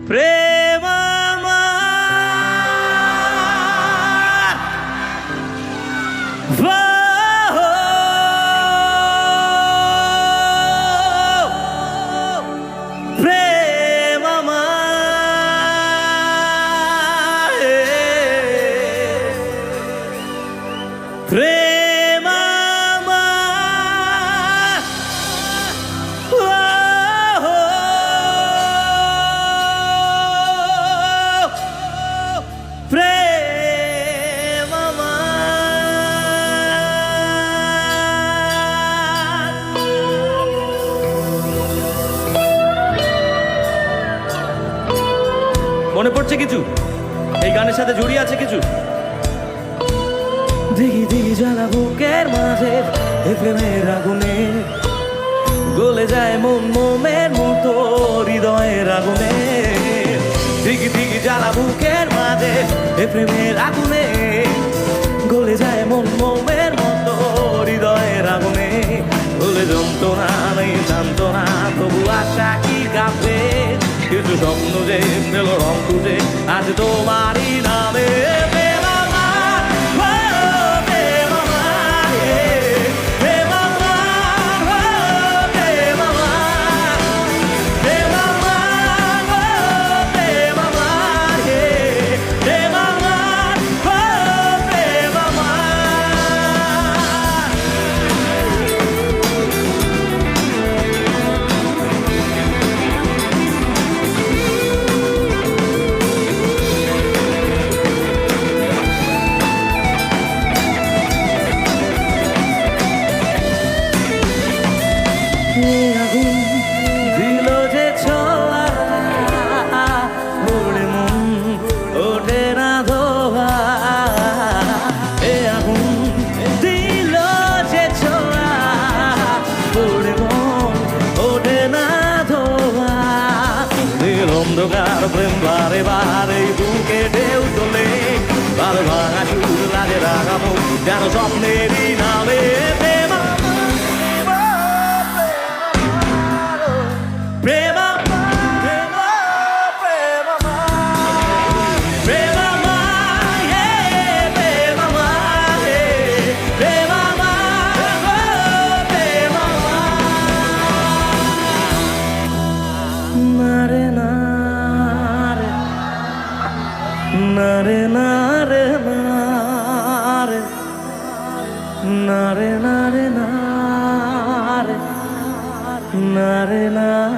প্রেম আমার প্রেম আমার প্রেম আমার প্রেম মনে পড়ছে কিছু? এই গানের সাথে জড়িয়ে আছে কিছু? দিঘি দিঘি জ্বালা বুকের মাঝে এ প্রেমের আগুনে গলে যায় মন মোমের মতো হৃদয়ের আগুনে। দিঘি দিঘি জ্বালা বুকের মাঝে এ প্রেমের আগুনে গলে যায় মন মোমের মতো হৃদয়ের আগুনে। বলে যন্ত্রণা নেই যন্ত্রণা তবু আশা কি কাঁপে কিছু স্বপ্ন যে পেল রং খুঁজে আজ তোমারই নামে। আগুন দিল যে ছোঁয়া ওরে মন ওঠে না ধোয়া। এ আগুন দিল যে ছোঁয়া ওরে মন ওঠে না ধোয়া। নীল অন্ধকার প্রেম বারে বারে বুকে ঢেউ তোলে বার ভাঙা সুর লাগে রাগাবো যেন স্বপ্নেরই নামে। নারে নারে নারে নারে নারে নারে নারে নারে নারে